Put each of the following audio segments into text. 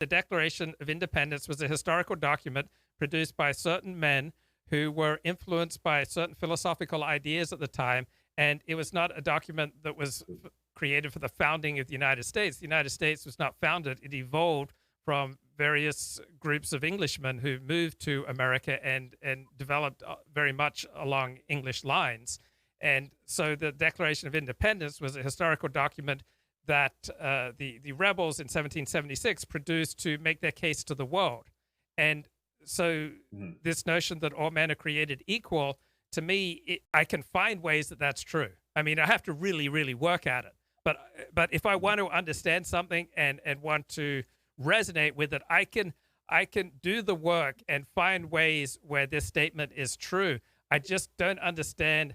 The Declaration of Independence was a historical document produced by certain men who were influenced by certain philosophical ideas at the time. And it was not a document that was created for the founding of the United States. The United States was not founded. It evolved from various groups of Englishmen who moved to America and developed very much along English lines. And so the Declaration of Independence was a historical document that the rebels in 1776 produced to make their case to the world. And so this notion that all men are created equal, to me, I can find ways that that's true. I mean, I have to really, really work at it. But if I want to understand something and want to resonate with it, I can do the work and find ways where this statement is true. I just don't understand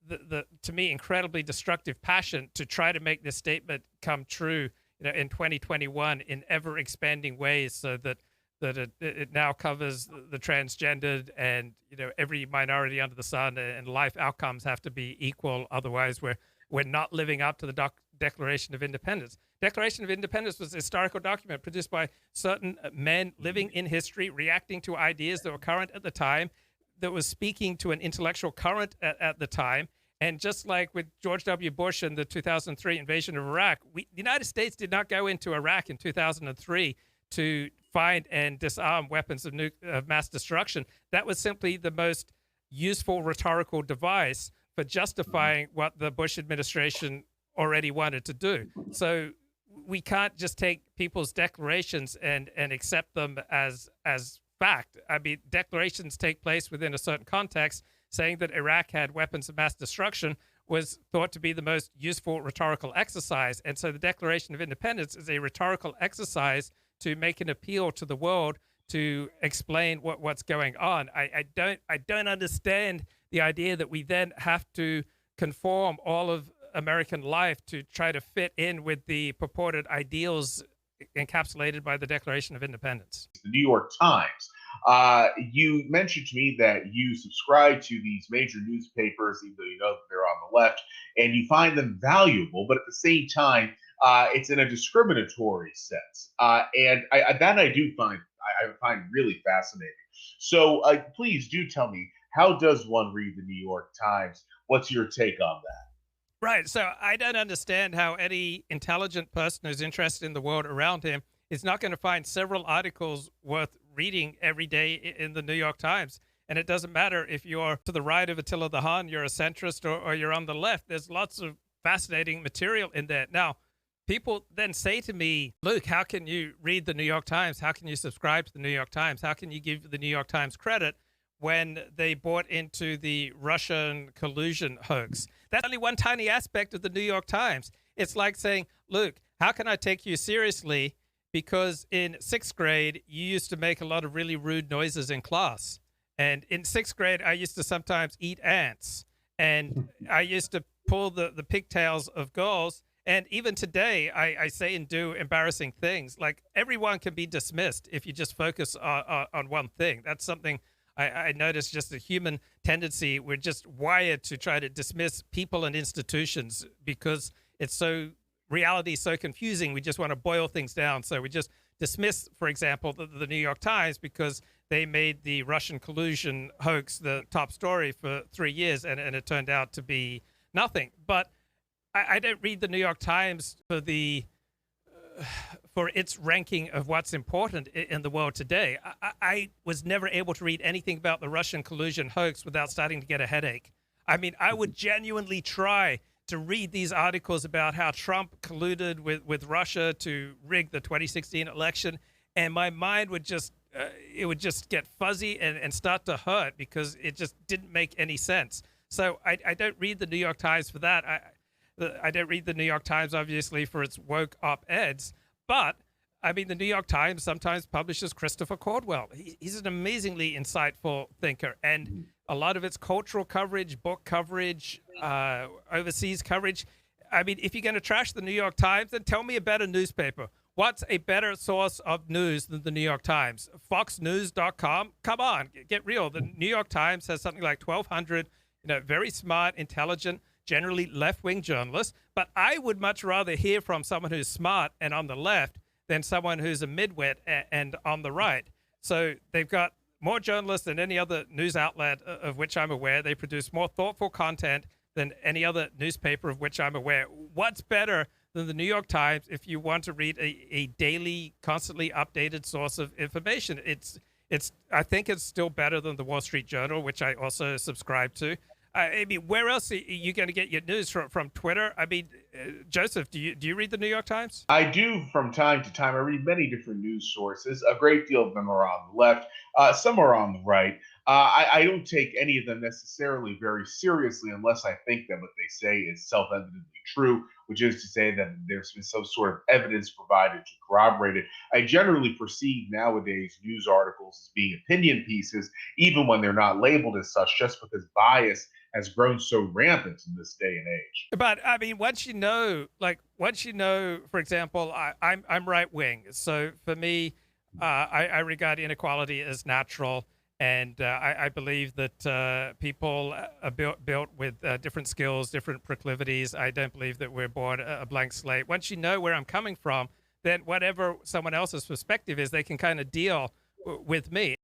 the to me incredibly destructive passion to try to make this statement come true, in 2021 in ever expanding ways, so that it now covers the transgendered and every minority under the sun, and life outcomes have to be equal. Otherwise, we're not living up to the Declaration of Independence. Declaration of Independence was a historical document produced by certain men living in history, reacting to ideas that were current at the time, that was speaking to an intellectual current at the time. And just like with George W. Bush and the 2003 invasion of Iraq, the United States did not go into Iraq in 2003 to find and disarm weapons of mass destruction. That was simply the most useful rhetorical device for justifying what the Bush administration already wanted to do. So we can't just take people's declarations and accept them as fact. I mean, declarations take place within a certain context. Saying that Iraq had weapons of mass destruction was thought to be the most useful rhetorical exercise. And so the Declaration of Independence is a rhetorical exercise to make an appeal to the world to explain what's going on. I don't understand the idea that we then have to conform all of American life to try to fit in with the purported ideals encapsulated by the Declaration of Independence. The New York Times. You mentioned to me that you subscribe to these major newspapers, even though you know that they're on the left, and you find them valuable, but at the same time, it's in a discriminatory sense. And I do find really fascinating. So please do tell me, how does one read the New York Times? What's your take on that? Right. So I don't understand how any intelligent person who's interested in the world around him is not going to find several articles worth reading every day in the New York Times. And it doesn't matter if you're to the right of Attila the Hun, you're a centrist, or you're on the left. There's lots of fascinating material in there. Now, people then say to me, Luke, how can you read the New York Times? How can you subscribe to the New York Times? How can you give the New York Times credit when they bought into the Russian collusion hoax? That's only one tiny aspect of the New York Times. It's like saying, Luke, how can I take you seriously? Because in sixth grade, you used to make a lot of really rude noises in class. And in sixth grade, I used to sometimes eat ants. And I used to pull the pigtails of girls. And even today, I say and do embarrassing things. Like, everyone can be dismissed if you just focus on one thing. That's something I notice, just a human tendency. We're just wired to try to dismiss people and institutions because reality is so confusing. We just want to boil things down. So we just dismiss, for example, the New York Times because they made the Russian collusion hoax the top story for 3 years, and it turned out to be nothing. But I don't read the New York Times for its ranking of what's important in the world today. I was never able to read anything about the Russian collusion hoax without starting to get a headache. I mean, I would genuinely try to read these articles about how Trump colluded with Russia to rig the 2016 election, and my mind would just get fuzzy and start to hurt because it just didn't make any sense. So I don't read the New York Times for that. I don't read the New York Times, obviously, for its woke op-eds, but I mean, the New York Times sometimes publishes Christopher Caldwell. He's an amazingly insightful thinker, and a lot of its cultural coverage, book coverage, overseas coverage. I mean, if you're going to trash the New York Times, then tell me a better newspaper. What's a better source of news than the New York Times? FoxNews.com? Come on, get real. The New York Times has something like 1,200, very smart, intelligent, generally left-wing journalists. But I would much rather hear from someone who's smart and on the left than someone who's a midwit and on the right. So they've got more journalists than any other news outlet of which I'm aware. They produce more thoughtful content than any other newspaper of which I'm aware. What's better than the New York Times if you want to read a daily, constantly updated source of information? I think it's still better than the Wall Street Journal, which I also subscribe to. I mean, where else are you going to get your news from Twitter? I mean, Joseph, do you read the New York Times? I do from time to time. I read many different news sources. A great deal of them are on the left, some are on the right. I don't take any of them necessarily very seriously unless I think that what they say is self evidently true, which is to say that there's been some sort of evidence provided to corroborate it. I generally perceive nowadays news articles as being opinion pieces, even when they're not labeled as such, just because bias has grown so rampant in this day and age. But I mean, once you know, for example, I'm right wing, so for me, I regard inequality as natural, and I believe that people are built with different skills, different proclivities. I don't believe that we're born a blank slate. Once you know where I'm coming from, then whatever someone else's perspective is, they can kind of deal with me.